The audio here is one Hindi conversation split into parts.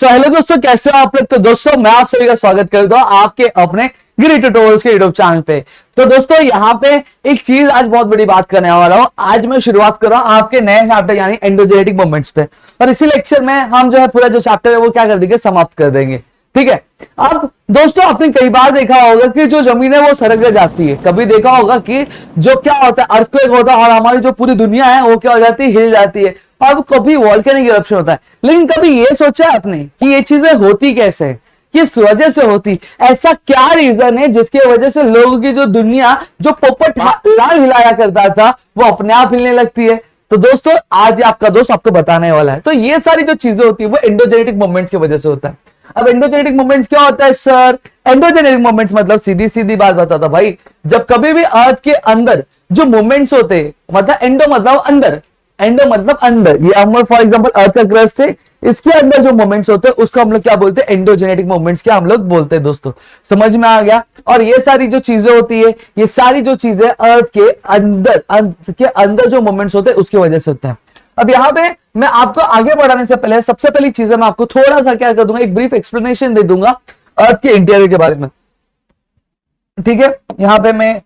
तो हेलो दोस्तों, कैसे हो आप लोग। तो दोस्तों मैं आप सभी का स्वागत करता हूं आपके अपने गिरी ट्यूटोरियल्स के यूट्यूब चैनल पे। तो दोस्तों यहाँ पे एक चीज आज बहुत बड़ी बात करने वाला हूं। आज मैं शुरुआत कर रहा हूं आपके नए चैप्टर यानी एंडोजेनेटिक मोमेंट्स पे, और इसी लेक्चर में हम जो है पूरा जो चैप्टर है वो क्या कर देंगे, समाप्त कर देंगे। ठीक है। अब दोस्तों आपने कई बार देखा होगा कि जो जमीन है वो सरक जाती है। कभी देखा होगा कि जो क्या होता है, अर्थक्वेक होता है और हमारी जो पूरी दुनिया है वो क्या हो जाती है, हिल जाती है। और कभी वॉल्केनिक इरप्शन होता है। लेकिन कभी ये सोचा है आपने कि ये चीजें होती कैसे है, किस वजह से होती, ऐसा क्या रीजन है जिसकी वजह से लोगों की जो दुनिया जो पोपट लाल हिलाया करता था वो अपने आप हिलने लगती है। तो दोस्तों आज आपका दोस्त आपको बताने वाला है। तो ये सारी जो चीजें होती है वो एंडोजेनेटिक मूवमेंट्स की वजह से होता है। अब एंडोजेनेटिक मूवमेंट्स क्या होता है सर? एंडोजेनेटिक मूवमेंट्स मतलब सीधी सीधी बात बताता भाई, जब कभी भी अर्थ के अंदर जो मूवमेंट्स होते हैं, मतलब एंडो मतलब अंदर, एंडो मतलब अंदर, ये हम फॉर एग्जांपल अर्थ का क्रस्ट है, इसके अंदर जो मूवमेंट्स होते हैं उसको हम लोग क्या बोलते हैं, एंडोजेनेटिक मूवमेंट्स क्या हम लोग बोलते हैं। दोस्तों समझ में आ गया। और ये सारी जो चीजें होती है, ये सारी जो चीजें अर्थ के अंदर जो मूवमेंट्स होते हैं उसकी वजह से होता है। अब यहाँ पे मैं आपको आगे बढ़ाने से पहले सबसे पहली चीज मैं आपको थोड़ा सा क्या कर दूंगा, एक ब्रीफ एक्सप्लेनेशन दे दूंगा अर्थ के इंटीरियर के बारे में। ठीक है, यहाँ पे मैं,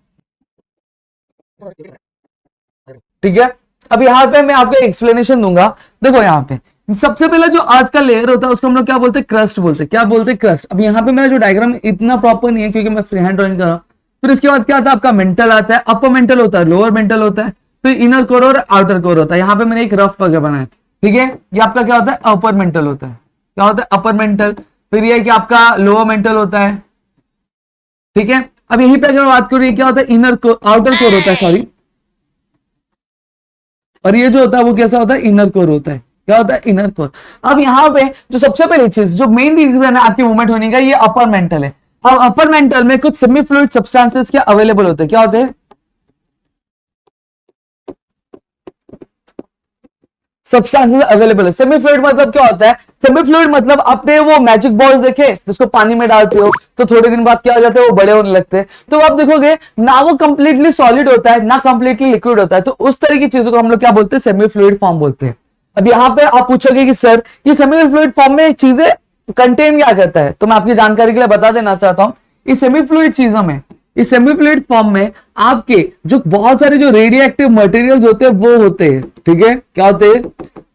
ठीक है, अब यहाँ पे मैं आपको एक्सप्लेनेशन दूंगा। देखो यहाँ पे सबसे पहले जो आज का लेयर होता है उसको हम लोग क्या बोलते हैं, क्रस्ट बोलते हैं। क्या बोलते हैं, क्रस्ट। अब यहाँ पे मेरा जो डायग्राम इतना प्रॉपर नहीं है क्योंकि मैं फ्री हैंड ड्राइंग कर रहा हूँ। फिर इसके बाद क्या आता है, आपका मेंटल आता है, अपर मेंटल होता है, लोअर मेंटल होता है, फिर इनर कोर और आउटर कोर होता है। यहाँ पे मैंने एक रफ वगैरह बनाया। ठीक है, ये आपका क्या होता है, अपर मेंटल होता है। क्या होता है, अपर मेंटल। फिर ये कि आपका लोअर मेंटल होता है। ठीक है, अब यहीं पे अगर बात करूँ क्या होता है, इनर कोर, आउटर कोर होता है, सॉरी। और ये जो होता है वो कैसा होता है, इनर कोर होता है। क्या होता है, इनर कोर। अब यहाँ पे जो सबसे पहली चीज, जो मेन रीजन है आपकी मूवमेंट होने का, ये अपर मेंटल है। अब अपर मेंटल में कुछ सेमी फ्लूइड सब्सटेंसेस क्या अवेलेबल होते हैं। क्या होते हैं, सब्सटेंसेस अवेलेबल है। सेमी फ्लूइड मतलब क्या होता है, सेमी फ्लूइड मतलब आपने वो मैजिक बॉल्स देखे जिसको पानी में डालते हो तो थोड़े दिन बाद क्या हो जाते हैं, वो बड़े होने लगते हैं। तो आप देखोगे ना वो कंप्लीटली सॉलिड होता है ना कंप्लीटली लिक्विड होता है। तो उस तरह की चीजों को हम लोग क्या बोलते हैं, सेमी फ्लूइड फॉर्म बोलते हैं। अब यहाँ पे आप पूछोगे कि सर ये सेमी फ्लूइड फॉर्म में चीजें कंटेन क्या करता है, तो मैं आपकी जानकारी के लिए बता देना चाहता हूं। इस सेमी फ्लूइड चीजों में, इस सेमी फ्लूइड फॉर्म में आपके जो बहुत सारे जो रेडियो एक्टिव मटेरियल्स होते हैं वो होते हैं। ठीक है, क्या होते हैं,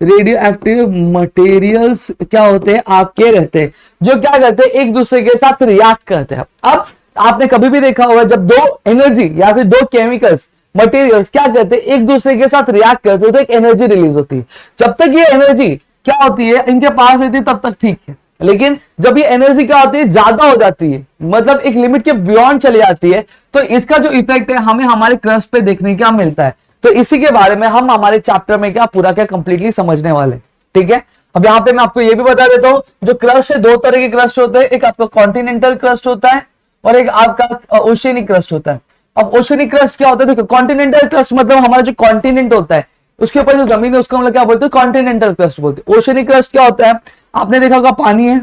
रेडियो एक्टिव मटेरियल्स क्या होते हैं, आपके रहते हैं, जो क्या करते हैं, एक दूसरे के साथ रिएक्ट करते हैं। अब आपने कभी भी देखा होगा जब दो एनर्जी या फिर दो केमिकल्स मटेरियल्स क्या करते हैं, एक दूसरे के साथ रिएक्ट करते हैं तो एक एनर्जी रिलीज होती है। जब तक ये एनर्जी क्या होती है, इनके पास रहती है तब तक ठीक है। लेकिन जब ये एनर्जी क्या होती है, ज्यादा हो जाती है, मतलब एक लिमिट के बियॉन्ड चली जाती है, तो इसका जो इफेक्ट है हमें हमारे क्रस्ट पे देखने क्या मिलता है। तो इसी के बारे में हम हमारे चैप्टर में क्या पूरा क्या कंप्लीटली समझने वाले। ठीक है, अब यहाँ पे मैं आपको ये भी बता देता हूं, जो क्रस्ट है दो तरह के क्रस्ट होते हैं, एक आपका कॉन्टिनेंटल क्रस्ट होता है और एक आपका ओशियनिक क्रस्ट होता है। अब ओशियनिक क्रस्ट क्या होता है, देखो कॉन्टिनेंटल क्रस्ट मतलब हमारा जो कॉन्टिनेंट होता है उसके ऊपर जो जमीन है उसको हम लोग क्या बोलते हैं, कॉन्टिनेंटल क्रस्ट बोलते हैं। ओशियनिक क्रस्ट क्या होता है, आपने देखा होगा पानी है,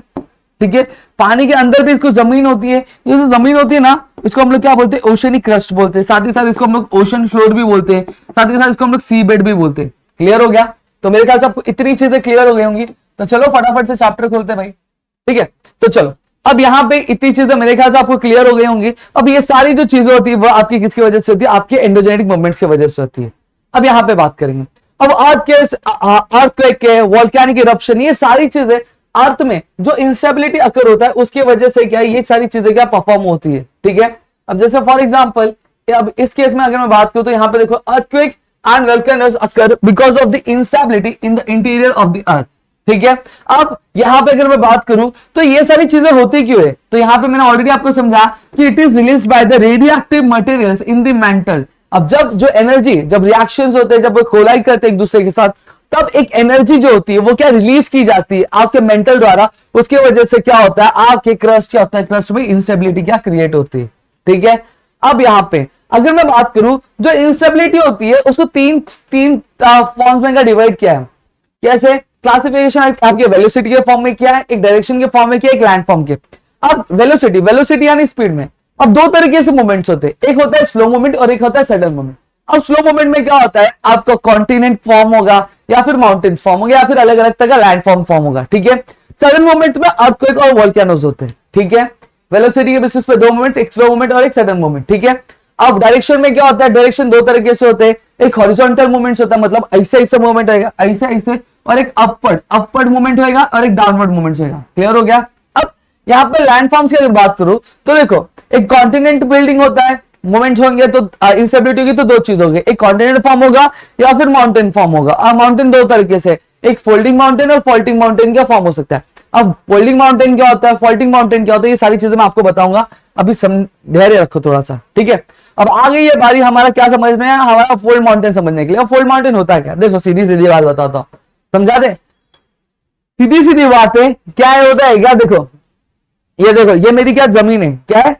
ठीक है, पानी के अंदर भी इसको जमीन होती है, ये जो जमीन होती है ना इसको हम लोग क्या बोलते हैं, ओशियनिक क्रस्ट बोलते हैं। साथ ही साथ इसको हम लोग ओशन फ्लोर भी बोलते हैं, साथ ही साथ इसको हम लोग सी बेड भी बोलते हैं। क्लियर हो गया? तो मेरे ख्याल से आपको इतनी चीजें क्लियर हो गई होंगी। तो चलो फटाफट से चैप्टर खोलते हैं भाई। ठीक है, तो चलो अब यहाँ पे इतनी चीजें मेरे ख्याल से आपको क्लियर हो गई होंगी। अब ये सारी जो चीजें होती है वो आपकी किसकी वजह से होती है, आपके एंडोजेनेटिक मूवमेंट्स की वजह से होती है। अब यहाँ पे बात करेंगे, अब अर्थक्वेक के, वोल्केनिक इरप्शन, ये सारी चीजें अर्थ में जो इंस्टेबिलिटी अकर होता है उसकी वजह से क्या है, ये सारी चीजें क्या परफॉर्म होती है। ठीक है, अब जैसे फॉर एग्जांपल अब इस केस में अगर मैं बात करूं तो यहाँ पे देखो earthquake and volcanoes occur because of the instability in the interior of the अर्थ। ठीक है, अब यहाँ पे अगर मैं बात करूं तो ये सारी चीजें होती क्यों है, तो यहाँ पे मैंने ऑलरेडी आपको समझा कि it is release by the radioactive materials in the mental. अब जब जो एनर्जी, जब रिएक्शंस होते हैं, जब वो कोलाइड करते हैं एक दूसरे के साथ, तब एक एनर्जी जो होती है वो क्या रिलीज की जाती है आपके मेंटल द्वारा। उसकी वजह से क्या होता है, आपके क्रस्ट क्या होता है, क्रस्ट में इंस्टेबिलिटी क्या क्रिएट होती है। ठीक है, अब यहाँ पे अगर मैं बात करूं जो इंस्टेबिलिटी होती है उसको तीन फॉर्म्स में डिवाइड किया है। कैसे क्लासिफिकेशन आपके वेलोसिटी के फॉर्म में किया है, एक डायरेक्शन के फॉर्म में किया है, एक लैंड फॉर्म के। अब वेलोसिटी यानी स्पीड में अब दो तरीके से मूवमेंट्स होते हैं, एक होता है स्लो मूवमेंट और एक होता है सडन मूवमेंट। अब स्लो मूवमेंट में क्या होता है, आपका कॉन्टिनेंट फॉर्म होगा या फिर माउंटेन्स फॉर्म होगा या फिर अलग अलग तरह का लैंड फॉर्म होगा। ठीक है, सडन मोमेंट्स में अर्थक्वेक और वोल्केनोज होते हैं, ठीक है। वेलोसिटी के बेसिस पे दो मोमेंट्स, एक स्लो मोमेंट और एक सडन मोमेंट, ठीक है। अब डायरेक्शन में क्या होता है, डायरेक्शन दो तरीके से होते हैं, एक हॉरिजॉन्टल मूवमेंट्स होता है, मतलब ऐसे ऐसे मूवमेंट होगा, ऐसे ऐसे, और एक अपवर्ड मूवमेंट होगा और एक डाउनवर्ड मूवमेंट होगा। क्लियर हो गया। अब यहाँ पे लैंडफॉर्म्स की अगर बात करूं तो देखो, एक कॉन्टिनेंट बिल्डिंग होता है, मूवमेंट्स होंगे तो इंस्टेबिलिटी होगी, तो दो चीज होगी, एक कॉन्टिनेंट फॉर्म होगा या फिर माउंटेन फॉर्म होगा। और माउंटेन दो तरीके से, एक फोल्डिंग माउंटेन और फॉल्टिंग माउंटेन का फॉर्म हो सकता है। अब फोल्डिंग माउंटेन क्या होता है, फॉल्टिंग माउंटेन क्या होता है, ये सारी चीजें मैं आपको बताऊंगा, अभी धैर्य रखो थोड़ा सा, ठीक है। अब आ गई है बारी हमारा क्या समझना है, हमारा फोल्ड माउंटेन समझने के लिए। फोल्ड माउंटेन होता है क्या, देखो सीधी सीधी बात बताता हूं, समझा दे, सीधी सीधी बात है, क्या है होता है क्या, देखो ये देखो, ये मेरी क्या जमीन है, क्या है,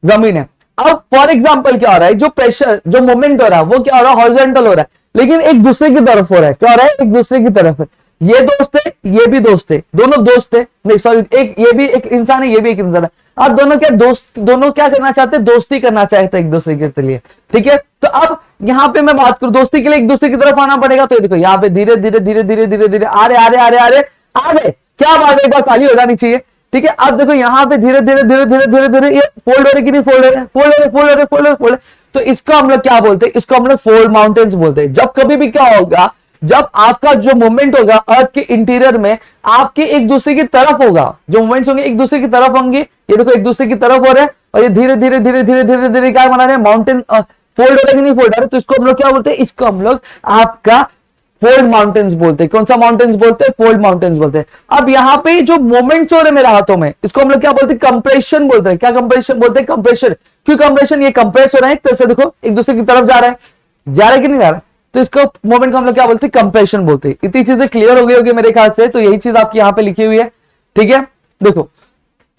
जमीन है। अब फॉर एग्जांपल क्या हो रहा है, जो प्रेशर, जो मोमेंट हो रहा है वो क्या हो रहा है, हॉरिजॉन्टल हो रहा है, लेकिन एक दूसरे की तरफ हो रहा है, क्या हो रहा है, एक दूसरे की तरफ है। ये दोस्त है, ये भी दोस्त है, दोनों दोस्त है, नहीं सॉरी, एक ये भी एक इंसान है, ये भी एक इंसान है। आप दोनों क्या दोस्त, दोनों क्या करना चाहते हैं, दोस्ती करना चाहते हैं एक दूसरे के लिए, ठीक है। तो अब यहाँ पे मैं बात करूं, दोस्ती के लिए एक दूसरे की तरफ आना पड़ेगा, तो देखो यहाँ पे धीरे धीरे धीरे धीरे धीरे धीरे आ रहे आ रहे आ रहे आ रहे आ गए, क्या बात है, एक बार ताली हो जानी चाहिए, ठीक है। अब देखो यहाँ पे धीरे धीरे धीरे धीरे धीरे धीरे ये फोल्ड हो रहे कि नहीं, फोल्ड हो रहे, फोल्ड हो रहे, फोल्ड हो रहे, फोल्ड हो रहे, फोल्ड। तो इसको हम लोग क्या बोलते हैं, इसको हम लोग फोल्ड माउंटेन्स बोलते हैं। जब कभी भी क्या होगा, जब आपका जो मूवमेंट होगा अर्थ के इंटीरियर में, आपके एक दूसरे की तरफ होगा, जो मूवमेंट्स होंगे एक दूसरे की तरफ होंगे, ये देखो एक दूसरे की तरफ हो रहे हैं, और ये धीरे धीरे धीरे धीरे धीरे धीरे क्या बना रहे हैं, माउंटेन फोल्ड हो रहा है कि नहीं फोल्ड हो रहा है, तो इसको हम लोग क्या बोलते हैं, इसको हम लोग आपका फोल्ड माउंटेन्स बोलते हैं। कौन सा माउंटेन्स बोलते हैं, फोल्ड माउंटेन्स बोलते हैं। अब यहाँ पे जो मोमेंट्स हो रहे मेरे हाथों में, इसको हम लोग क्या बोलते हैं, कंप्रेशन बोलते हैं। क्या कंप्रेशन बोलते हैं, कंप्रेशन। क्यों कंप्रेशन, ये कंप्रेस हो रहा है, तो ऐसे देखो एक दूसरे की तरफ जा रहा है, जा रहा है कि नहीं जा रहा है, तो इसको मोमेंट को हम लोग क्या बोलते हैं, कंप्रेशन बोलते हैं। इतनी चीजें क्लियर हो गई होगी मेरे ख्याल से, तो यही चीज आपकी यहाँ पे लिखी हुई है, ठीक है। देखो,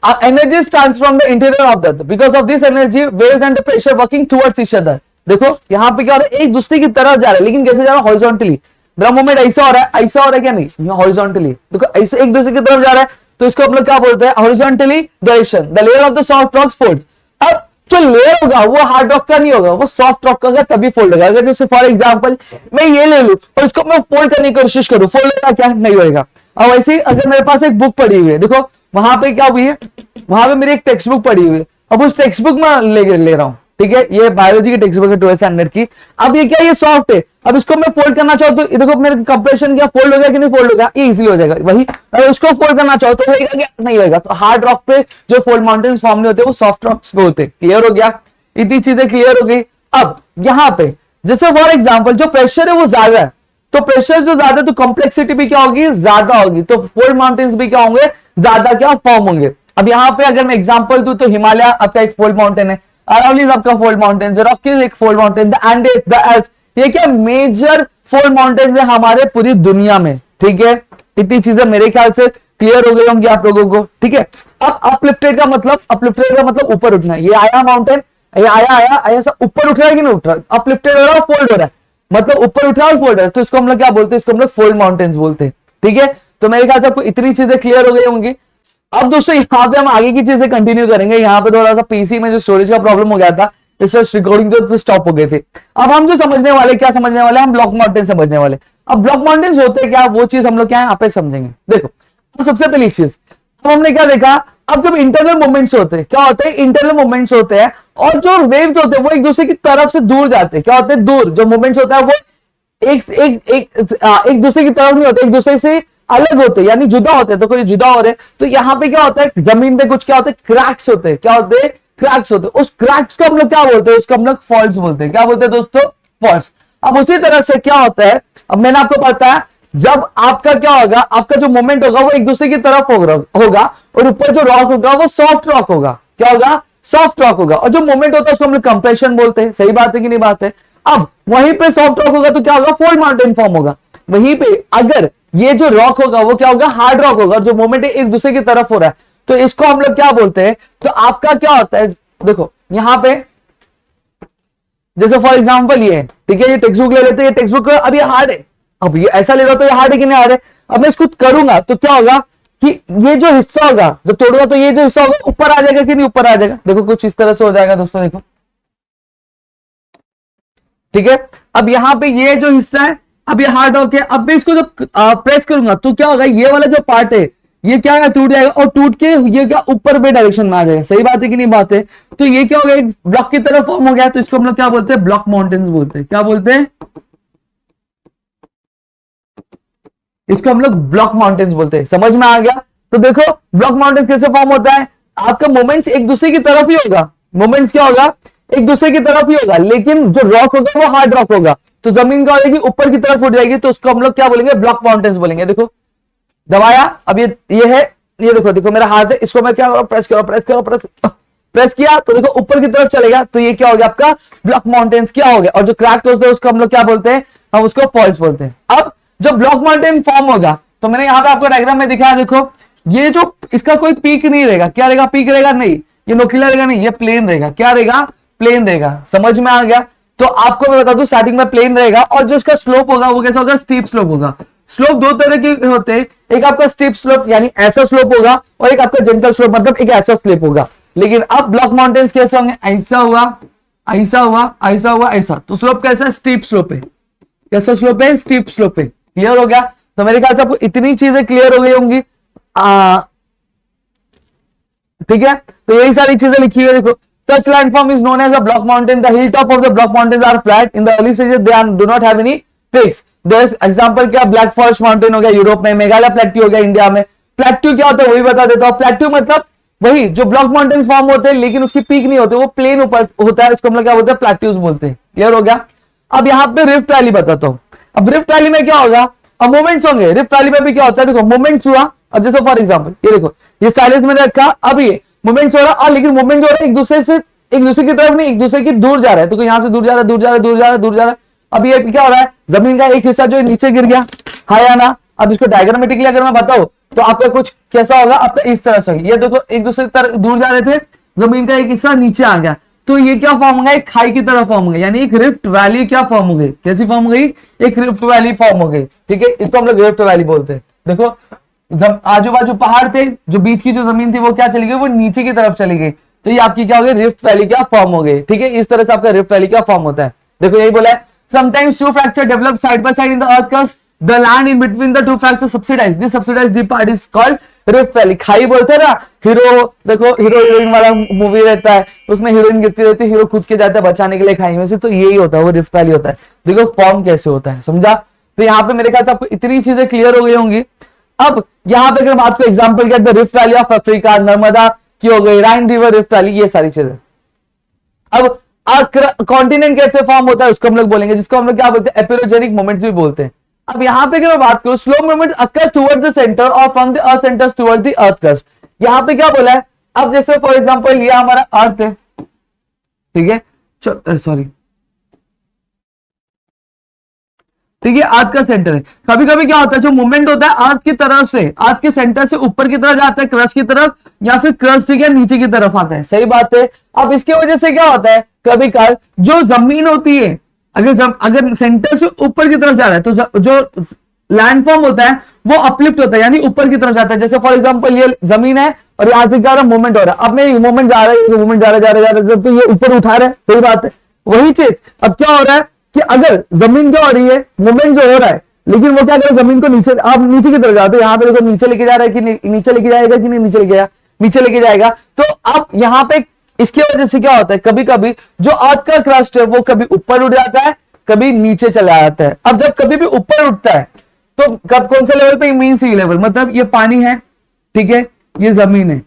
energy stands from the interior of the earth. Because of this energy, waves and the pressure working towards each other. देखो यहाँ पे क्या हो रहा है, एक दूसरे की तरफ जा रहा है, लेकिन कैसे जा रहा है, हॉरिजॉन्टली। मेरा मूवमेंट ऐसा हो रहा है, ऐसा हो रहा है क्या नहीं, हॉरिजॉन्टली। देखो ऐसे एक दूसरे की तरफ जा रहा है, तो इसको हम लोग क्या बोलते हैं, horizontally direction. The layer of the soft rocks folds. अब जो लेयर होगा वो हार्ड रॉक का नहीं होगा, वो सॉफ्ट रॉक का होगा, तभी फोल्ड होगा। अगर जैसे फॉर एग्जांपल मैं ये ले लूं और इसको मैं फोल्ड करने की कोशिश करूं, फोल्ड होगा क्या, नहीं होगा। अब वैसे ही अगर मेरे पास एक बुक पड़ी हुई है, देखो वहां पे क्या हुई है, वहां पे मेरी एक टेक्स्ट बुक पड़ी हुई है, अब उस टेक्स्ट बुक में ले रहा हूं, ठीक है, ये बायोलॉजी की टेक्स्ट बुक है 12th स्टैंडर्ड की। अब ये क्या, ये सॉफ्ट है, अब इसको मैं फोल्ड करना चाहूँ तो देखो मेरे कंप्रेशन क्या, फोल्ड हो गया कि नहीं फोल्ड हो गया, ये इजीली हो जाएगा। वही अगर उसको फोल्ड करना चाहो तो होगा क्या, नहीं होगा। तो हार्ड रॉक पे जो फोल्ड माउंटेन्स फॉर्म नहीं होते, वो सॉफ्ट रॉक्स पे होते। क्लियर हो गया, इतनी चीजें क्लियर हो गई। अब यहाँ पे जैसे फॉर एग्जाम्पल जो प्रेशर है वो ज्यादा है, तो प्रेशर जो ज्यादा है तो कॉम्प्लेक्सिटी भी क्या होगी, ज्यादा होगी, तो फोल्ड माउंटेन्स भी क्या होंगे, ज्यादा क्या फॉर्म होंगे। अब यहाँ पे अगर मैं एग्जांपल दूं तो हिमालय आपका एक फोल्ड माउंटेन है, अरावलीज आपका फोल्ड माउंटेन है, रॉकीज एक fold mountain, the Andes, the Alps, ये क्या मेजर फोल्ड माउंटेन्स है हमारे पूरी दुनिया में, ठीक है। इतनी चीजें मेरे ख्याल से क्लियर हो गई होंगी आप लोगों को, ठीक है। अब अपलिफ्टेड का मतलब ऊपर उठना, ये आया माउंटेन, ये आया सब ऊपर उठ रहा है कि नहीं उठ रहा, अपलिफ्टेड हो रहा है, फोल्ड हो रहा है, मतलब ऊपर उठ रहा है और फोल्ड हो रहा है, तो इसको हम लोग क्या बोलते हैं, इसको हम लोग फोल्ड माउंटेन्स बोलते हैं, ठीक है। तो मेरे ख्याल से आपको इतनी चीजें क्लियर हो गई होंगी। अब दोस्तों यहाँ पे हम आगे की चीजें कंटिन्यू करेंगे। यहाँ पे थोड़ा सा पीसी में जो स्टोरेज का प्रॉब्लम हो गया था, इस रिकॉर्डिंग जो स्टॉप हो गए थे। अब हम जो समझने वाले, क्या समझने वाले, हम ब्लॉक माउंटेन समझने वाले। अब ब्लॉक माउंटेन्स होते क्या, वो चीज हम लोग क्या है यहाँ पे समझेंगे। देखो तो सबसे पहली चीज, अब हमने क्या देखा, अब जब इंटरनल मूवमेंट्स होते हैं, क्या होते हैं, इंटरनल मूवमेंट्स होते हैं, और जो वेव्स होते हैं वो एक दूसरे की तरफ से दूर जाते हैं। क्या होते हैं, दूर। जो मूवमेंट्स होता है वो एक दूसरे की तरफ नहीं होते, एक दूसरे से अलग होते, यानी जुदा होते हैं। तो कोई जुदा हो रहे, तो यहाँ पे क्या होता है, जमीन पे कुछ क्या होते हैं, क्रैक्स होते हैं। क्या होते हैं, क्रैक्स होते हैं। उस क्रैक्स को हम लोग क्या बोलते हैं, उसको हम लोग फॉल्ट्स बोलते हैं। क्या बोलते हैं दोस्तों, फॉल्ट्स। अब उसी तरह से क्या होता है, अब मैंने आपको बताया, जब आपका क्या होगा, आपका जो मूवमेंट होगा वो एक दूसरे की तरफ होगा, और ऊपर जो रॉक होगा वो सॉफ्ट रॉक होगा। क्या होगा, सॉफ्ट रॉक होगा। और जो मूवमेंट होता है उसको हम लोग कंप्रेशन बोलते हैं। सही बात है कि नहीं बात है। अब वहीं पे सॉफ्ट रॉक होगा तो क्या होगा, फोल्ड माउंटेन फॉर्म होगा। वहीं पे अगर ये जो रॉक होगा वो क्या होगा, हार्ड रॉक होगा। जो मूवमेंट एक दूसरे की तरफ हो रहा है, तो इसको हम लोग क्या बोलते हैं। तो आपका क्या होता है, देखो यहां पे जैसे फॉर एग्जांपल ये है, ठीक है, ये टेक्स्ट बुक ले लेते हैं। ये टेक्स्ट बुक अब ये हार्ड है, अब ये ऐसा ले रहा तो ये हार्ड है कि नहीं हार्ड है। अब मैं इसको करूंगा तो क्या होगा कि ये जो हिस्सा होगा, जब तोड़ूंगा तो ये जो हिस्सा होगा ऊपर आ जाएगा कि नहीं, ऊपर आ जाएगा। देखो कुछ इस तरह से हो जाएगा दोस्तों, देखो ठीक है। अब यहां पे ये जो हिस्सा है, अब ये हार्ड रॉक है, अब मैं इसको जब प्रेस करूंगा तो क्या होगा, ये वाला जो पार्ट है ये क्या है, टूट जाएगा और टूट के ये क्या ऊपर पे डायरेक्शन में आ जाएगा। सही बात है कि नहीं बात है? तो ये क्या हो गया, एक ब्लॉक की तरफ फॉर्म हो गया, तो इसको हम लोग क्या बोलते हैं, ब्लॉक माउंटेन्स बोलते हैं। क्या बोलते हैं इसको? हम लोग ब्लॉक माउंटेन्स बोलते हैं। समझ में आ गया? तो देखो ब्लॉक माउंटेन्स कैसे फॉर्म होता है, आपका मोमेंट्स एक दूसरे की तरफ ही होगा, मोमेंट्स क्या होगा, एक दूसरे की तरफ ही होगा, लेकिन जो रॉक होगा वो हार्ड रॉक होगा, तो जमीन क्या होगी, ऊपर की तरफ उठ जाएगी, तो उसको हम लोग क्या बोलेंगे, ब्लॉक माउंटेन्स बोलेंगे। देखो दबाया, अब ये है, ये देखो देखो मेरा हाथ है, इसको मैं क्या प्रेस करो प्रेस करो प्रेस किया, तो देखो ऊपर की तरफ चलेगा, तो ये क्या हो गया आपका ब्लॉक माउंटेन्स क्या हो गया। और जो क्रैक होते हैं उसको हम लोग क्या बोलते हैं, हम उसको फॉल्स बोलते हैं। अब जब ब्लॉक माउंटेन फॉर्म होगा, तो मैंने यहाँ पे आपको डायग्राम में दिखाया, देखो ये जो इसका कोई पीक नहीं रहेगा, क्या रहेगा, पीक रहेगा नहीं, ये नोकीला रहेगा नहीं, ये प्लेन रहेगा, क्या रहेगा, प्लेन रहेगा। समझ में आ गया? तो आपको मैं बता दूं स्टार्टिंग में प्लेन रहेगा, और जो इसका स्लोप होगा वो कैसा होगा, स्टीप स्लोप होगा। स्लोप दो तरह के होते हैं, एक आपका स्टीप स्लोप यानी ऐसा स्लोप होगा, और एक आपका जेंटल स्लोप मतलब एक ऐसा स्लोप होगा। लेकिन अब ब्लॉक माउंटेन्स कैसे होंगे, ऐसा हुआ, ऐसा हुआ, ऐसा हुआ, ऐसा, तो स्लोप कैसा, स्टीप स्लोप है। कैसा स्लोप है, स्टीप स्लोप है। क्लियर हो गया? तो मेरे ख्याल से आपको इतनी चीजें क्लियर हो गई होंगी। ठीक है, तो यही सारी चीजें लिखी हुई देखो। Such landform is known as a block mountain. The hilltop of the block mountains are flat. In the early stages, they do not have any peaks. There's example क्या, ब्लैक फॉरेस्ट माउंटेन हो गया यूरोप में, मेघालय प्लेट्यू हो गया इंडिया में। प्लेट्यू क्या होता है वही बता देता हूँ। प्लेट्यू मतलब वही जो ब्लॉक माउंटेन्स फॉर्म होते हैं, लेकिन उसकी पीक नहीं होती, वो प्लेन ऊपर होता है, इसको हम लोग क्या बोलते हैं, प्लेट्यूज बोलते हैं। क्लियर हो गया? अब यहाँ पे रिफ्ट वैली बताता हूँ। अब रिफ्ट वैली में क्या होगा, अब मोमेंट्स होंगे। रिफ्ट वैली में भी क्या होता है, देखो मोमेंट्स हुआ, अब जैसे फॉर एग्जाम्पल ये देखो, ये स्टाइलिस में रखा, अब ये मोमेंट्स हो रहा, और लेकिन मोमेंट जो हो रहा है एक दूसरे से, एक दूसरे की तरफ नहीं, एक दूसरे की दूर जा रहा है, तो यहां से दूर जा रहा है, दूर जा रहा है, दूर जा रहा है, दूर जा रहा है। अब ये क्या हो रहा है, जमीन का एक हिस्सा जो नीचे गिर गया, हाँ या ना? अब इसको डायग्रामेटिकली अगर मैं बताऊं तो आपका कुछ कैसा होगा, आपका इस तरह से, ये देखो एक दूसरे की तरफ दूर जा रहे थे, जमीन का एक हिस्सा नीचे आ गया, तो ये क्या फॉर्म होगा, एक खाई की तरह फॉर्म हो गया, यानी एक रिफ्ट वैली क्या फॉर्म हो गई, कैसी फॉर्म हो गई, एक रिफ्ट वैली फॉर्म हो गई। ठीक है, इसको हम लोग रिफ्ट वैली बोलते हैं। देखो आजू बाजू पहाड़ थे, जो बीच की जो जमीन थी वो क्या चली गई, वो नीचे की तरफ चली गई, तो ये आपकी क्या हो गई, रिफ्ट वैली क्या फॉर्म हो गई। ठीक है, इस तरह से आपका रिफ्ट वैली क्या फॉर्म होता है। देखो यही बोला है, sometimes two fracture develop side by side in the earth crust, the land in between the two fracture subsidize, this subsidized deep part is called rift valley. खाई बोलते हैं ना, हीरो देखो हीरो हीरोइन वाला मूवी रहता है, उसमें हीरोइन गिरती रहती है, हीरो खुद के जाता है बचाने के लिए खाई में से, तो यही होता है, वो रिफ्ट वैली होता है। देखो फॉर्म कैसे होता है, समझा? तो यहाँ पे मेरे ख्याल से आपको इतनी चीजें क्लियर हो गई होंगी। अब यहाँ पे अगर बात को एग्जाम्पल किया, the rift valley of Africa, Narmada की हो गई, राइन रिवर रिफ्ट वैली, ये सारी चीजें। अब कॉन्टिनेंट कैसे फॉर्म होता है उसको हम लोग बोलेंगे, जिसको हम लोग क्या बोलते हैं, एपिरोजेनिक मोमेंट्स भी बोलते हैं। अब यहाँ पे अगर मैं बात करूं, slow movement occur towards the center और from the earth center towards the earth crust. यहाँ पे क्या बोला है, अब जैसे फॉर एग्जांपल ये हमारा अर्थ है, ठीक है, सॉरी ठीक है, अर्थ का सेंटर है। कभी कभी क्या होता है, जो मूवमेंट होता है अर्थ की तरफ से, अर्थ के सेंटर से ऊपर की तरफ जाता है क्रस्ट की तरफ, या फिर क्रस्ट से क्या नीचे की तरफ आता है। सही बात है। अब इसके वजह से क्या होता है, कभी काल जो जमीन होती है, अगर सेंटर से ऊपर की तरफ जा रहा है, तो जो लैंडफॉर्म होता है वो अपलिफ्ट होता है, यानी ऊपर की तरफ जाता है। जैसे फॉर एग्जांपल ये जमीन है और यहां से क्या हो रहा है, मूवमेंट हो रहा है, अब मैं मूवमेंट जा रहा है, मूवमेंट जा रहा है, तो ये ऊपर उठा रहा है। सही बात है। वही चीज अब क्या हो रहा है कि अगर जमीन क्या हो रही है, मूवमेंट जो हो रहा है, लेकिन वो क्या करे, जमीन को नीचे, आप नीचे की तरफ जाते हो, यहाँ पे देखो नीचे लेके जा रहा है कि नीचे लेके जाएगा कि नहीं, नीचे लेके जाएगा। तो अब यहाँ पे इसकी वजह से क्या होता है, कभी कभी जो अर्थ का क्रस्ट है वो कभी ऊपर उठ जाता है, कभी नीचे चला जाता है। अब जब कभी भी ऊपर उठता है तो कब कौन से लेवल पे, मीन सी लेवल, मतलब ये पानी है, ठीक है, ये जमीन है,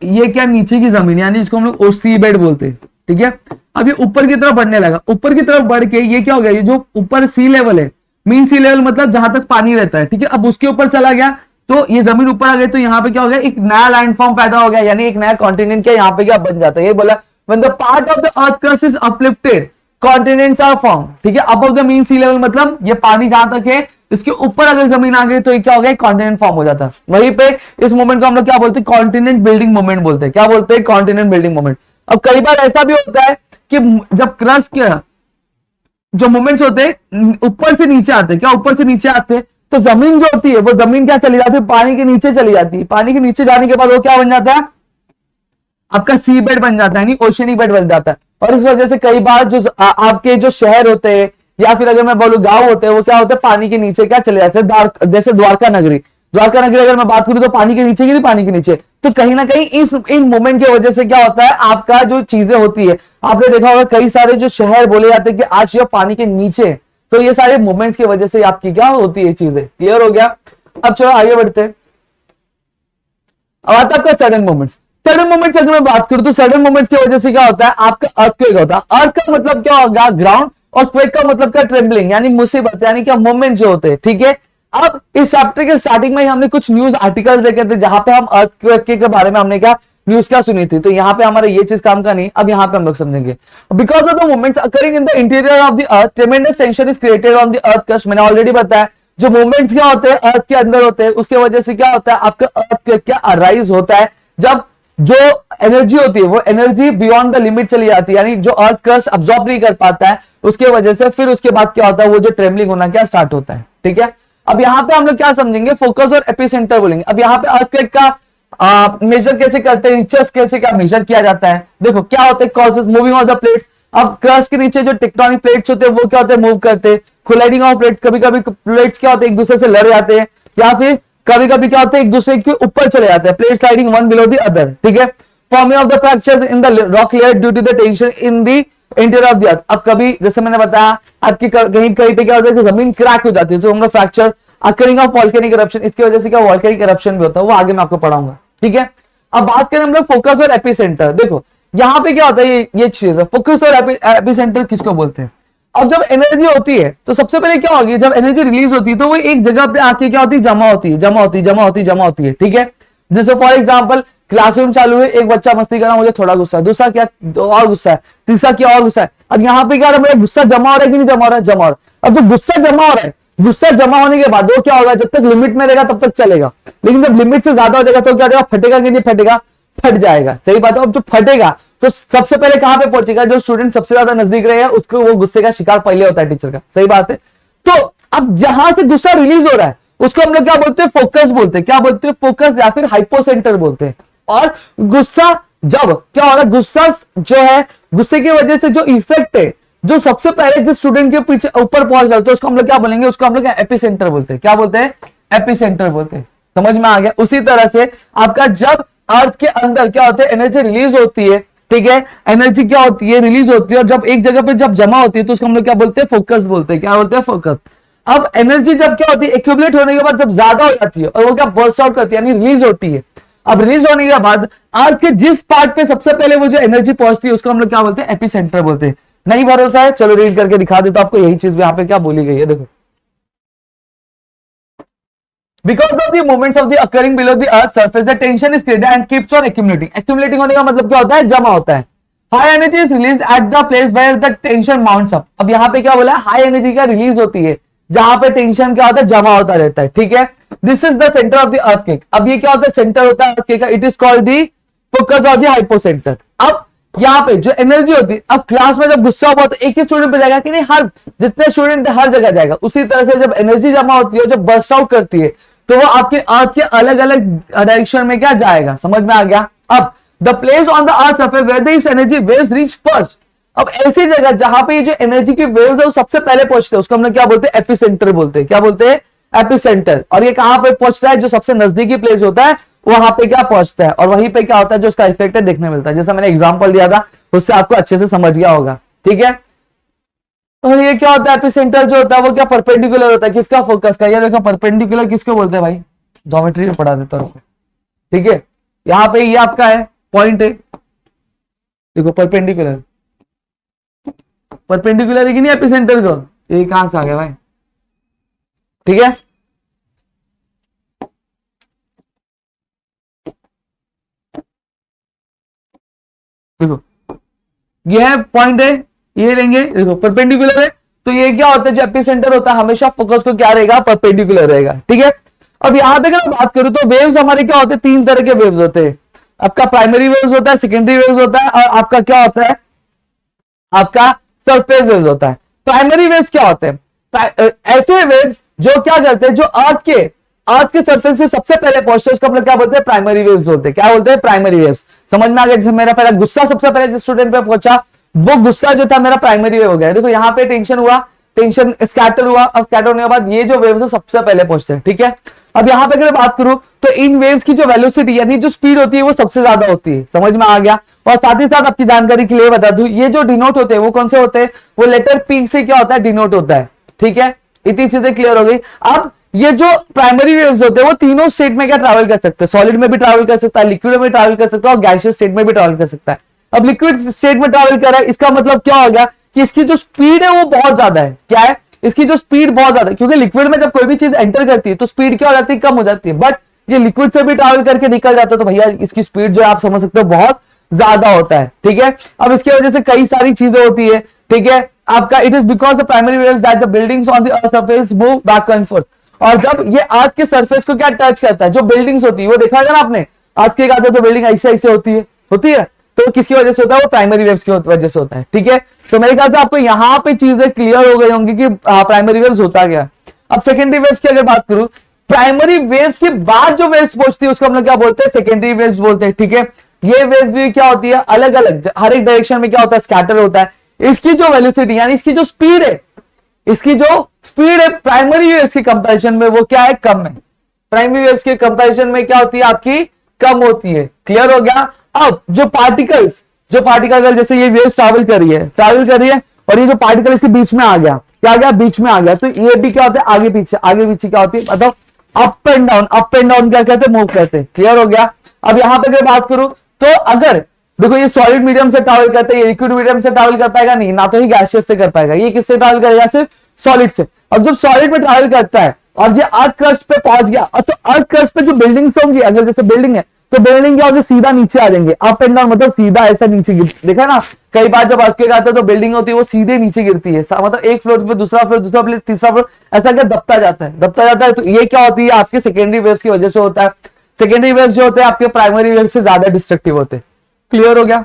ये क्या नीचे की जमीन, यानी इसको हम लोग सी बेड बोलते हैं। ठीक है, अब ये ऊपर की तरफ बढ़ने लगा, ऊपर की तरफ बढ़ के ये क्या हो गया, ये जो ऊपर सी लेवल है, मीन सी लेवल मतलब जहां तक पानी रहता है, ठीक है, अब उसके ऊपर चला गया, तो ये जमीन ऊपर आ गई, तो यहाँ पे क्या हो गया, एक नया लैंडफॉर्म पैदा हो गया, यानी एक नया कॉन्टिनेंट क्या यहाँ पे क्या बन जाता है। ये बोला when the part of the earth crust is uplifted continents are form. ठीक है, above the mean sea level मतलब ये पानी जहां तक है, इसके ऊपर अगर जमीन आ गई तो ये क्या हो गया, कॉन्टिनेंट फॉर्म हो जाता है। वहीं पे इस मोमेंट को हम लोग क्या बोलते हैं, कॉन्टिनेंट बिल्डिंग मोमेंट बोलते हैं। क्या बोलते हैं, कॉन्टिनेंट बिल्डिंग मोमेंट। अब कई बार ऐसा भी होता है कि जब क्रस्ट के जो मोमेंट्स होते हैं ऊपर से नीचे आते हैं, क्या ऊपर से नीचे आते हैं, तो जमीन जो होती है वो जमीन क्या चली जाती है, पानी के नीचे चली जाती है। पानी के नीचे जाने के बाद वो क्या बन जाता है, आपका सी बेड बन जाता है, यानी ओशनिक बेड बन जाता है। और इस वजह से कई बार जो आपके जो शहर होते हैं, या फिर अगर मैं बोलूं गांव होते हैं, वो क्या होते हैं, पानी के नीचे क्या चले जाते हैं, जैसे द्वारका नगरी। द्वारका नगरी अगर मैं बात करूं तो पानी के नीचे की नहीं, पानी के नीचे। तो कहीं ना कहीं इन मूवमेंट की वजह से क्या होता है, आपका जो चीजें होती है, आपने देखा होगा कई सारे जो शहर बोले जाते हैं कि आज ये पानी के नीचे, तो ये सारे मूवमेंट्स की वजह से आपकी क्या होती है चीजें। क्लियर हो गया? अब चलो आगे बढ़ते हैं। अब आता है आपका सडन मूवमेंट्स। सडन मूवमेंट्स अगर मैं बात करूं तो सडन मूवमेंट्स की वजह से क्या होता है, आपका अर्थक्वेक होता है। अर्थ का मतलब क्या होगा, ग्राउंड, और क्वेक का मतलब क्या, ट्रेम्बलिंग, यानी मुसीबत, यानी क्या मूवमेंट जो होते हैं। ठीक है, अब इस चैप्टर के स्टार्टिंग में हमने कुछ न्यूज आर्टिकल देखे थे जहां पे हम अर्थक्वेक के बारे में हमने क्या न्यूज क्या सुनी थी। तो यहाँ पे हमारा ये चीज काम का नहीं, अब यहाँ पे हम लोग समझेंगे। Because of the movements occurring in the interior of the earth, ट्रेमेंडस tension is created on the earth crust. मैंने ऑलरेडी बताया जो मूवमेंट्स क्या होते हैं अर्थ के अंदर होते हैं, उसके वजह से क्या होता है, आपका अर्थ क्या अराइज होता है, जब जो एनर्जी होती है वो एनर्जी बियॉन्ड द लिमिट चली जाती है, यानी जो अर्थ क्रस्ट अब्सॉर्ब नहीं कर पाता है, उसके वजह से फिर उसके बाद क्या होता है, वो जो ट्रेमलिंग होना क्या स्टार्ट होता है। ठीक है, अब यहां पे हम लोग क्या समझेंगे, फोकस और एपिसेंटर बोलेंगे। अब यहाँ पे अर्थक्वेक का मेजर कैसे करते हैं, रिचर्स कैसे क्या मेजर किया जाता है। देखो क्या होते हैं, causes, moving of the plates. अब क्रस्ट के नीचे जो टेक्टोनिक प्लेट्स होते हैं वो क्या होते हैं, मूव करते हैं। कोलाइडिंग ऑफ प्लेट्स, कभी कभी प्लेट्स क्या होते हैं एक दूसरे से लड़ जाते हैं, या फिर कभी कभी क्या होता है एक दूसरे के ऊपर चले जाते हैं, plate sliding one below the other. ठीक है, forming of the fractures in the rock layer due to the tension in the interior of the earth. अब कभी जैसे मैंने बताया आपकी कहीं कहीं पे क्या होता है कि जमीन क्रैक हो जाती है, तो हम लोग fracture, occurring of volcanic eruption, इसकी वजह से क्या वॉल्केनिक इरप्शन भी होता है, वो आगे मैं आपको पढ़ाऊंगा। ठीक है, अब बात करें हम लोग फोकस और एपिसेंटर। देखो यहां पे क्या होता है, ये चीज है, फोकस और एपिसेंटर किसको बोलते हैं। अब जब एनर्जी होती है तो सबसे पहले क्या होगी, जब एनर्जी रिलीज होती है तो वो एक जगह पे आके क्या होती है, जमा होती है, जमा होती है, जमा होती है, जमा होती है। ठीक है, जैसे फॉर एग्जाम्पल क्लासरूम चालू है, एक बच्चा मस्ती कर रहा है, मुझे थोड़ा गुस्सा है, दूसरा क्या और गुस्सा है, तीसरा क्या और गुस्सा है। अब यहाँ पे क्या हो रहा है, गुस्सा जमा हो रहा है कि नहीं जमा हो रहा है, जमा हो रहा है। अब जो गुस्सा जमा हो रहा है, गुस्सा जमा होने के बाद वो क्या होगा, जब तक लिमिट में रहेगा तब तक चलेगा, लेकिन जब लिमिट से ज्यादा हो जाएगा तो क्या हो जाएगा, फटेगा कि नहीं फटेगा, फट जाएगा। सही बात है। अब जो फटेगा तो सबसे पहले कहां पे पहुंचेगा, जो स्टूडेंट सबसे ज्यादा नजदीक रहेगा उसको वो गुस्से का शिकार पहले होता है टीचर का। सही बात है। तो अब जहां से गुस्सा रिलीज हो रहा है उसको हम लोग क्या बोलते हैं, फोकस बोलते हैं। क्या बोलते हैं, फोकस या फिर हाइपोसेंटर बोलते हैं। और गुस्सा जब क्या हो रहा है, गुस्सा जो है, गुस्से की वजह से जो इफेक्ट है, जो सबसे पहले जिस स्टूडेंट के पीछे ऊपर पहुंच जाता है उसको हम लोग क्या बोलेंगे, उसको हम लोग एपिसेंटर बोलते हैं। क्या बोलते हैं, एपिसेंटर बोलते हैं। समझ में आ गया। उसी तरह से आपका जब अर्थ के अंदर क्या होता है, एनर्जी रिलीज होती है। ठीक है, एनर्जी क्या होती है, रिलीज होती है, और जब एक जगह पे जब जमा होती है तो उसको हम लोग क्या बोलते हैं, फोकस बोलते हैं। क्या बोलते हैं, फोकस। अब एनर्जी जब क्या होती है, एक्यूमुलेट होने के बाद जब ज्यादा हो जाती है और वो क्या बर्स्ट आउट करती है, यानी रिलीज होती है। अब रिलीज होने के बाद अर्थ के जिस पार्ट पे सबसे पहले वो जो एनर्जी पहुंचती है उसको हम लोग क्या बोलते हैं, एपिसेंटर बोलते हैं। नहीं भरोसा है, चलो रीड करके दिखा देता हूं आपको, यही चीज यहाँ पे क्या बोली गई है। देखो, because of the movements of the occurring below the earth surface the tension is created and keeps on accumulating। accumulating होने का मतलब क्या होता है, जमा होता है। high energy is released at the place where the tension mounts up। अब यहाँ पे क्या बोला, हाई एनर्जी का रिलीज होती है जहां पे टेंशन क्या होता है, जमा होता रहता है। ठीक है, this is the centre of the earthquake. अब ये क्या होता है, सेंटर होता है अर्थक्वेक का, it is called the focus of the hypocentre. अब यहाँ पे जो एनर्जी होती है, अब क्लास में जब गुस्सा हुआ तो एक ही स्टूडेंट पे जाएगा कि नहीं, हर जितने स्टूडेंट हर जगह जाएगा। उसी तरह से जब एनर्जी जमा होती है, जब बर्स्ट आउट करती है, तो वो आपके अर्थ के अलग अलग डायरेक्शन में क्या जाएगा। समझ में आ गया। अब the place on the earth surface where this energy waves reach first. अब ऐसी जगह जहां पे ये जो एनर्जी की वेव्स है वो सबसे पहले पहुंचते हैं उसको हम लोग क्या बोलते हैं, एपिसेंटर बोलते हैं। क्या बोलते हैं, एपिसेंटर। और ये कहां पे पहुंचता है, जो सबसे नजदीकी प्लेस होता है वहां पे क्या पहुंचता है, और वहीं पे क्या होता है, जो उसका इफेक्ट है देखने मिलता है। जैसा मैंने एग्जांपल दिया था उससे आपको अच्छे से समझ गया होगा। ठीक है, और ये क्या होता है, एपिसेंटर जो होता है वो क्या परपेंडिकुलर होता है, किसका, फोकस का। ये देखो परपेंडिकुलर किसको बोलते हैं भाई, ज्योमेट्री में पढ़ा देता हूं। ठीक है, यहां पे ये आपका है पॉइंट है, देखो परपेंडिकुलर, परपेंडिकुलर है कि नहीं एपिसेंटर को, ये कहां से आ गया भाई। ठीक है, देखो ये है पॉइंट है, ये लेंगे, देखो परपेंडिकुलर है, तो ये क्या होता है, जो एपिसेंटर होता है हमेशा फोकस को क्या रहेगा, परपेंडिकुलर रहेगा। ठीक है, अब यहां पे अगर बात करूं तो वेव्स हमारे क्या होते हैं, तीन तरह के वेव्स होते हैं। आपका प्राइमरी वेव्स होता है, सेकेंडरी वेव्स होता है, और आपका क्या होता है, आपका सरफेस वेव्स होता है। प्राइमरी वेव्स क्या होते हैं, ऐसे वेव्स जो क्या करते हैं, जो अर्थ के सरफेस से सबसे पहले पहुंचते हैं उसको हम लोग क्या बोलते हैं, प्राइमरी वेव्स बोलते हैं। क्या बोलते हैं, प्राइमरी वेव्स। समझ में आ गया। जैसे मेरा पहला गुस्सा सबसे पहले जिस स्टूडेंट पे पहुंचा, वो गुस्सा जो था मेरा प्राइमरी वेव हो गया। देखो यहाँ पे टेंशन हुआ, टेंशन स्कैटर हुआ, अब स्कैटर होने के बाद ये जो वेव्स है सबसे पहले पहुंचते हैं, ठीक है। अब यहाँ पे अगर बात करूं तो इन वेव्स की जो वेलोसिटी यानी जो स्पीड होती है वो सबसे ज्यादा होती है, समझ में आ गया। और साथ ही साथ आपकी जानकारी के लिए बता दूं, ये जो डिनोट होते हैं वो कौन से होते हैं, वो लेटर पी से क्या होता है, डिनोट होता है, ठीक है। इतनी चीजें क्लियर हो गई। अब ये जो प्राइमरी वेव्स होते हैं वो तीनों स्टेट में क्या ट्रैवल कर सकते हैं, सॉलिड में भी ट्रैवल कर सकता है, लिक्विड में ट्रैवल कर सकता है और गैसियस स्टेट में भी ट्रैवल कर सकता है। अब लिक्विड स्टेट में ट्रैवल कर रहा है, इसका मतलब क्या हो गया कि इसकी जो स्पीड है वो बहुत ज्यादा है, क्या है, इसकी जो स्पीड बहुत ज्यादा है, क्योंकि लिक्विड में जब कोई भी चीज एंटर करती है तो स्पीड क्या हो जाती है, कम हो जाती है। बट ये लिक्विड से भी ट्रैवल करके निकल जाता है तो भैया इसकी स्पीड जो आप समझ सकते हो बहुत ज्यादा होता है, ठीक है। अब इसकी वजह से कई सारी चीजें होती है, ठीक है। आपका it is because the primary waves that the buildings on the earth surface move back and fourth. और जब ये अर्थ के सरफेस को क्या टच करता है, जो बिल्डिंग्स होती है वो देखा है ना आपने, अर्थ के तो बिल्डिंग ऐसे ऐसे होती है तो किसकी वजह से होता है, वो प्राइमरी वेव्स की वजह से होता है, ठीक है। तो मेरे ख्याल से आपको यहाँ पे चीजें क्लियर हो गई होंगी कि प्राइमरी वेव्स होता क्या। अब सेकेंडरी वेव्स की अगर बात करूं, प्राइमरी वेव्स के बाद जो वेव्स पहुंचती है उसको हम लोग क्या बोलते हैं, सेकेंडरी वेव्स बोलते हैं, ठीक है। ये वेव्स भी क्या होती है, अलग अलग हर एक डायरेक्शन में क्या होता है, स्कैटर होता है। इसकी जो वेलोसिटी यानी इसकी जो स्पीड है, प्राइमरी वेव्स के कंपैरिजन में वो क्या है, कम है। प्राइमरी वेव्स के कंपैरिजन में क्या होती है, आपकी कम होती है, क्लियर हो गया। अब जो पार्टिकल्स जैसे ये वेव्स ट्रैवल कर रही है और ये जो पार्टिकल इसके बीच में आ गया, क्या गया, बीच में आ गया, तो ये भी क्या होता है, आगे पीछे क्या होती है, मतलब अप एंड डाउन क्या कहते हैं, मूव करते हैं, क्लियर हो गया। अब यहां पे अगर बात करूं तो अगर देखो ये सॉलिड मीडियम से ट्रैवल करता है, ये लिक्विड मीडियम से ट्रैवल कर पाएगा नहीं, ना तो ही गैसियस से कर पाएगा, ये किससे ट्रैवल करेगा, सिर्फ सॉलिड से। अब जब सॉलिड में ट्रैवल करता है और ये अर्थ क्रस्ट पे पहुंच गया, तो अर्थ क्रस्ट पे जो बिल्डिंग्स होंगी, अगर जैसे बिल्डिंग है तो बिल्डिंग क्या होगी, सीधा नीचे आ जाएंगे, अप एंड डाउन मतलब सीधा ऐसा नीचे गिर, देखा ना कई बार जब अर्थक्वेक आता है तो बिल्डिंग होती है वो सीधे नीचे गिरती है, मतलब एक फ्लोर पे दूसरा फ्लोर तीसरा फ्लोर ऐसा क्या दबता जाता है। तो ये क्या होती है, आपके सेकेंडरी वेव्स की वजह से होता है। सेकेंडरी वेव्स जो होते हैं आपके प्राइमरी वेव्स से ज्यादा डिस्ट्रक्टिव होते हैं, क्लियर हो गया।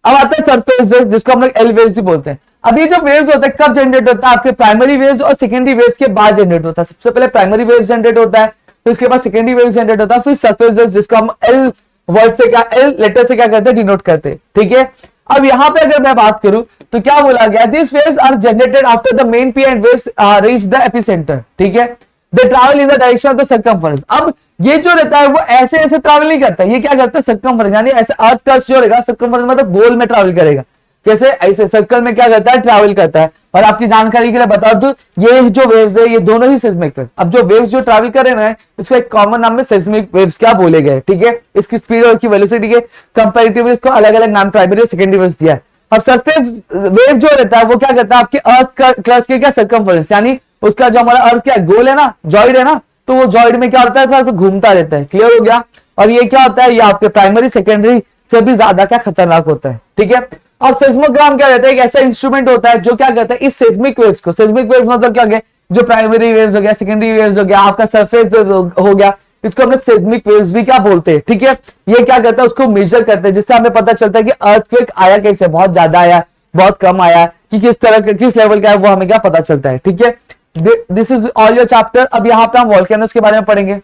अब आता है सरफेस वेव्स, जिसको हम लोग एल वेव्स भी बोलते हैं। अब ये जो वेव्स होते हैं कब जनरेट होता है, आपके प्राइमरी वेव्स और सेकेंडरी वेव्स के बाद जनरेट होता है। सबसे पहले प्राइमरी वेव्स जनरेट होता है, फिर इसके बाद सेकेंडरी वेव्स जनरेट होता है, फिर सरफेस वेव्स जिसको हम एल वर्ड से क्या, एल लेटर से क्या करते हैं, डिनोट करते हैं, ठीक है। अब यहां पे अगर मैं बात करूं तो क्या बोला गया, this waves are generated after the main P and waves reach the epicentre, ठीक है। They travel in the direction of the circumference. अब ये जो रहता है वो ऐसे ऐसे ट्रैवल नहीं करता, ये क्या करता है, सर्कमफरेंस यानी ऐसे अर्थ क्रस्ट जो रहेगा सर्कमफरेंस मतलब गोल में ट्रैवल करेगा, कैसे, ऐसे सर्कल में क्या करता है, ट्रैवल करता है। और आपकी जानकारी के लिए बता दूं, ये जो वेव्स है ये दोनों ही सिस्मिक वेव्स। अब जो वेव्स जो ट्रैवल कर रहे हैं इसको एक कॉमन नाम में सिस्मिक वेव्स क्या बोले गए, ठीक है। इसकी स्पीड और इसकी वेलोसिटी के कंपैरेटिवली इसको अलग अलग नाम प्राइमरी और सेकेंडरी वेव्स दिया है। अब सरफेस वेव जो रहता है वो क्या करता है, आपके अर्थ क्रस्ट के क्या सर्कमफरेंस यानी उसका जो हमारा अर्थ क्या गोल है ना, जॉइड है ना, तो वो जॉइड में क्या होता है, थोड़ा सा घूमता रहता है, क्लियर हो गया। और ये क्या होता है, ये आपके प्राइमरी सेकेंडरी से भी ज्यादा क्या खतरनाक होता है, ठीक है। और सेस्मोग्राम क्या रहता है, एक ऐसा इंस्ट्रूमेंट होता है जो क्या करता है, इस सेस्मिक वेव्स को, सेस्मिक वेव्स मतलब क्या गया, जो प्राइमरी वेव्स हो गया, सेकेंडरी वेव्स हो गया, आपका सरफेस हो गया, इसको हम लोग सेस्मिक वेव्स भी क्या बोलते हैं, ठीक है। ये क्या करता है, उसको मेजर करते हैं, जिससे हमें पता चलता है कि अर्थक्वेक आया कैसे, बहुत ज्यादा आया, बहुत कम आया, कि किस तरह का, किस लेवल का है, वो हमें क्या पता चलता है, ठीक है। This is all your chapter. अब यहां पे हम वॉल्केनोस के बारे में पढ़ेंगे,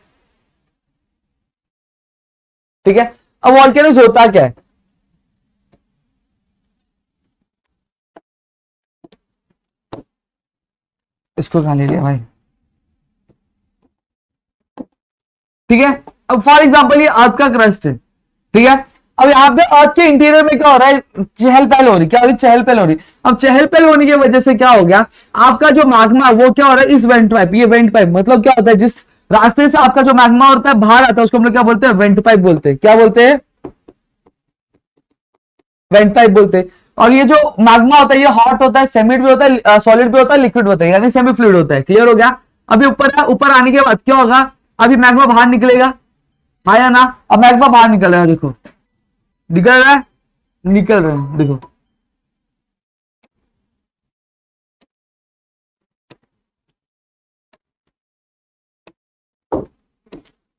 ठीक है। अब वॉल्केनोस होता क्या है, इसको कहां ले लिया भाई, ठीक है। अब फॉर एग्जांपल ये अर्थ का क्रस्ट है, ठीक है। अब यहाँ पे अर्थ के इंटीरियर में क्या हो रहा है, चहल पहल हो रही, क्या हो रही, चहल पहल हो रही। अब चहल पहल होने की वजह से क्या हो गया, आपका जो मैग्मा वो क्या हो रहा है, इस वेंट पाइप, ये वेंट पाइप मतलब क्या होता है, जिस रास्ते से आपका जो मैग्मा होता है बाहर आता है उसको हम लोग क्या बोलते हैं, वेंट पाइप बोलते हैं, क्या बोलते हैं, वेंट पाइप बोलते हैं। और ये जो मैग्मा होता है ये हॉट होता है, सेमिड भी होता है, सॉलिड भी होता है, लिक्विड होता है, यानी सेमी फ्लूइड होता है, क्लियर हो गया। अभी ऊपर आने के बाद क्या होगा, अभी मैग्मा बाहर निकलेगा, आया ना, अब मैग्मा बाहर निकल रहा है, देखो निकल रहा है, देखो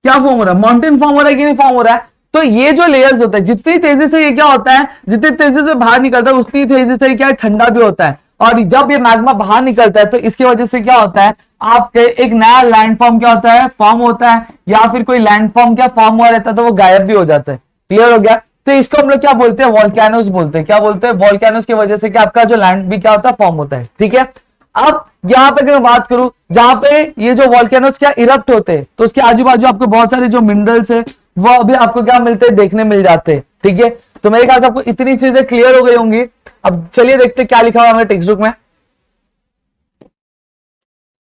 क्या फॉर्म हो रहा है, माउंटेन फॉर्म हो रहा है कि नहीं फॉर्म हो रहा है। तो ये जो लेयर्स होता है जितनी तेजी से ये क्या होता है, जितनी तेजी से बाहर निकलता है उतनी तेजी से क्या है, ठंडा भी होता है। और जब ये मैग्मा बाहर निकलता है तो इसकी वजह से क्या होता है, आपके एक नया लैंडफॉर्म क्या होता है, फॉर्म होता है, या फिर कोई लैंडफॉर्म क्या फॉर्म हुआ रहता है तो वो गायब भी हो जाता है, क्लियर हो गया। तो इसको हम लोग क्या बोलते हैं, वॉल्केनोस बोलते हैं, क्या बोलते हैं, वॉल्केनोस की वजह से क्या आपका जो लैंड भी क्या होता है, फॉर्म होता है, ठीक है। अब यहाँ पे अगर मैं बात करूं, जहां पे ये जो वॉल्केनोस क्या इरप्ट होते हैं, तो उसके आजू बाजू आपको बहुत सारे जो मिनरल्स है वो अभी आपको क्या मिलते हैं, देखने मिल जाते हैं। ठीक है, तो मेरे ख्याल से आपको इतनी चीजें क्लियर हो गई होंगी। अब चलिए देखते क्या लिखा हुआ है हमारे टेक्स्ट बुक में।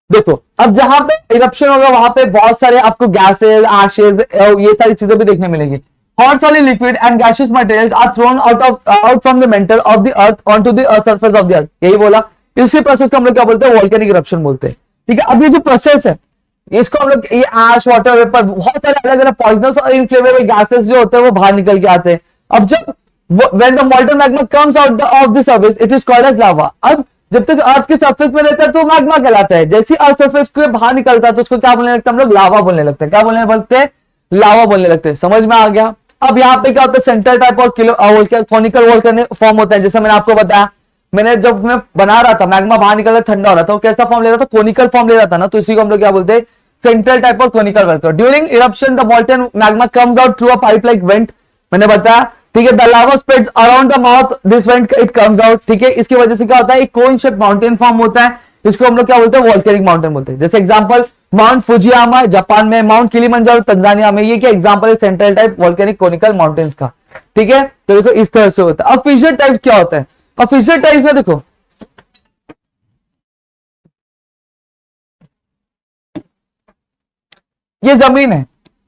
देखो, अब जहां पे इरप्शन होगा वहां पे बहुत सारे आपको गैसेस, एशेज, ये सारी चीजें भी देखने मिलेंगी। Hot solid liquid and gaseous materials are thrown out from the mantle of the earth onto the surface of the earth. यही बोला, इसी प्रोसेस को हम लोग क्या बोलते हैं, वोल्केनिक इरप्शन बोलते हैं। ठीक है, अब ये जो प्रोसेस है इसको हम लोग, ये ऐश, वाटर वेपर, बहुत सारे अलग अलग पॉइजनस और इनफ्लेमेबल गैसेस जो होते हैं वो बाहर निकल के आते हैं। अब जब when the molten magma comes out of the surface it is called as lava। अब जब तक अर्थ के सरफेस में रहता है तो मैग्मा कहलाता है, जैसे अर्थ सरफेस के बाहर निकलता है तो उसको क्या बोलने लगता है हम लोग, लावा बोलने लगते हैं। क्या बोलने लगते हैं, लावा बोलने लगते हैं। समझ में आ गया। अब यहाँ पे क्या होता है, सेंटर टाइप और कोनिकल वोल्केनिक फॉर्म होता है। जैसे मैंने आपको बताया, मैंने जब मैं बना रहा था, मैग्मा बाहर निकल रहा, ठंडा हो रहा था, तो कैसा फॉर्म ले रहा था, कोनिकल फॉर्म ले रहा था ना, तो इसी को हम लोग क्या बोलते हैं, सेंट्रल टाइप और conical volcano. During eruption the molten magma comes out through a pipe like went, मैंने बताया। ठीक है, the lava spreads around the mouth, this went it comes out. ठीक है, इसकी वजह से क्या होता है, एक कोन शेप माउंटेन फॉर्म होता है, इसको हम लोग क्या बोलते हैं, वोल्केनिक माउंटेन बोलते हैं। जैसे एग्जांपल माउंट फुजियामा जापान में, माउंट किलिमंजारो तंजानिया में, ये क्या एग्जांपल है central type volcanic conical mountains का। ठीक है, तो देखो इस तरह से होता है। अब फिशर टाइप क्या होता है, अब फिशर टाइप में देखो ये जमीन है।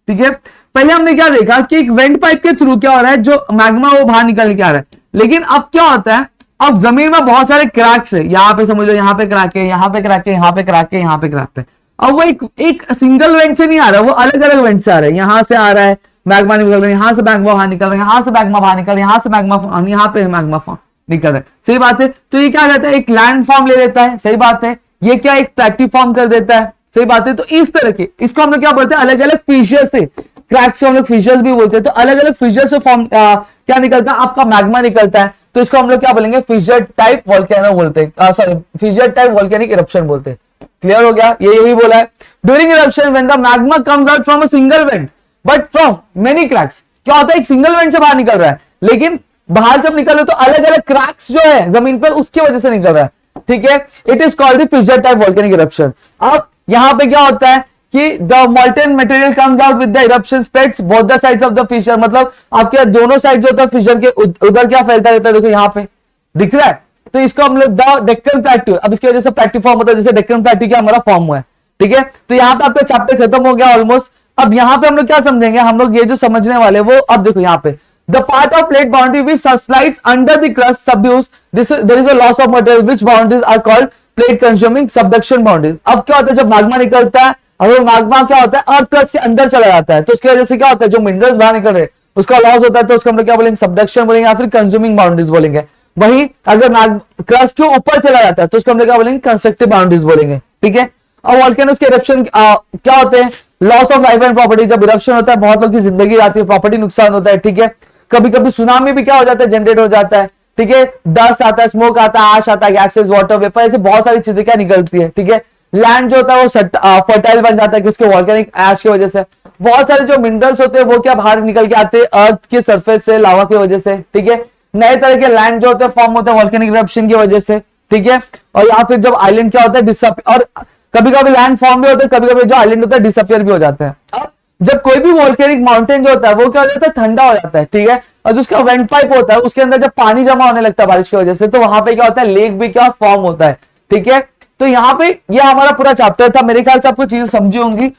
ठीक है, पहले हमने क्या देखा कि एक वेंट पाइप के थ्रू क्या हो रहा है, जो मैग्मा वो बाहर निकल के आ रहा है। लेकिन अब क्या होता है, अब जमीन में बहुत सारे क्रैक्स है, यहाँ पे समझ लो, यहाँ पे क्रैक है, यहाँ पे क्रैक है, यहाँ पे क्रैक है, यहाँ पे क्रैक है। अब वो एक सिंगल वेंट से नहीं आ रहा, वो अलग अलग वेंट से आ रहा है। यहाँ से आ रहा है मैग्मा निकल रहा है, यहाँ से मैग्मा बाहर निकल रहा है, यहाँ से मैग्मा बाहर निकल रहा है, यहाँ से मैग्मा, यहाँ पे मैग्मा निकल रहा है। सही बात है। तो ये क्या कहता है, एक लैंड फॉर्म ले लेता है। सही बात है। ये क्या एक प्लेटी फॉर्म कर देता है। सही बात है। तो इस तरह के, इसको हम लोग क्या बोलते हैं, अलग अलग फीचर्स से, क्रैक्स को हम लोग फीचर्स भी बोलते हैं। तो अलग अलग फीचर्स से फॉर्म क्या निकलता है, आपका मैग्मा निकलता है। तो इसको हम लोग क्या बोलेंगे, फिशर टाइप वोल्केनो बोलते हैं, sorry fissure type volcanic eruption बोलते हैं। क्लियर हो गया, ये यही बोला है। During eruption when the magma comes out from a single vent but from many cracks, क्या होता है, एक सिंगल वेंट से बाहर निकल रहा है, लेकिन बाहर जब निकल रहे तो अलग अलग क्रैक्स जो है जमीन पर उसकी वजह से निकल रहा है। ठीक है, it is called the fissure type volcanic eruption. अब यहां पे क्या होता है कि the molten material comes out with the eruption spreads both the sides of the fissure, मतलब आपके दोनों साइड जो होता है फिशर के, उधर क्या फैलता रहता है, देखो यहाँ पे दिख रहा है। तो इसको हम लोग द डेक्कन प्लेट्यू, अब इसकी वजह से प्लेट्यू फॉर्म होता है, जैसे डेक्कन प्लेट्यू क्या हमारा फॉर्म हुआ है। ठीक है, तो यहाँ पे आपका चैप्टर खत्म हो गया ऑलमोस्ट। अब यहाँ पे हम लोग क्या समझेंगे, हम लोग ये जो समझने वाले वो, अब देखो यहाँ पे the part of plate boundary which slides under the crust subduce this there is a loss of material which boundaries are called plate consuming subduction boundaries. अब क्या होता है, जब मैग्मा निकलता है, अगर मैग्मा क्या होता है अर्थ क्रस्ट के अंदर चला जाता है, तो उसकी वजह से क्या होता है, जो मिनरल्स बाहर निकल रहे हैं उसका लॉस होता है, तो उसको हम लोग क्या बोलेंगे, सबडक्शन बोलेंगे या फिर कंज्यूमिंग बाउंड्रीज बोलेंगे। वही अगर क्रस्ट के ऊपर चला जाता है तो उसको हम लोग क्या बोलेंगे, कंस्ट्रक्टिव बाउंड्रीज बोलेंगे। ठीक है, और वोल्केनोस के इरप्शन क्या होते हैं, loss of life and property. जब इरप्शन होता है बहुत लोग की जिंदगी जाती है, प्रॉपर्टी नुकसान होता है। ठीक है, कभी कभी सुनामी भी क्या हो जाता है, जनरेट हो जाता है। ठीक है, डस्ट आता है, स्मोक आता है, आश आता है, गैसेस, वाटर वेपर, ऐसे बहुत सारी चीजें क्या निकलती है। ठीक है, लैंड जो होता है वो फर्टाइल बन जाता है, किसके, वोल्केनिक ऐश की वजह से। बहुत सारे जो मिनरल्स होते हैं वो क्या बाहर निकल के आते हैं अर्थ के सरफेस से, लावा की वजह से। ठीक है, नए तरह के लैंड जो होते हैं फॉर्म होते हैं वोल्केनिक इरप्शन की वजह से। ठीक है, और या फिर जब आइलैंड क्या होता है डिसअपियर, और कभी कभी लैंड फॉर्म भी होता है, कभी कभी जो आइलैंड होता है डिसअपियर भी हो जाता है। अब जब कोई भी वोल्केनिक माउंटेन जो होता है वो क्या हो जाता है, ठंडा हो जाता है। ठीक है, और जो उसका वेंट पाइप होता है उसके अंदर जब पानी जमा होने लगता है बारिश की वजह से, तो वहां पे क्या होता है, लेक भी क्या फॉर्म होता है। ठीक है, तो यहाँ पे ये हमारा पूरा चैप्टर था। मेरे ख्याल से आपको चीजें समझी होंगी।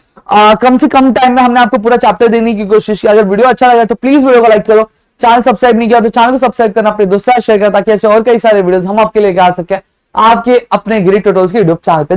कम से कम टाइम में हमने आपको पूरा चैप्टर देने की कोशिश की। अगर वीडियो अच्छा लगा तो प्लीज वीडियो को लाइक करो, चैनल सब्सक्राइब नहीं किया तो चैनल को सब्सक्राइब करना, अपने दोस्तों से शेयर करना, ताकि ऐसे और कई सारे वीडियोस हम आपके लेके आ सके आपके अपने गिरी ट्यूटोरियल्स के यूट्यूब चैनल पे।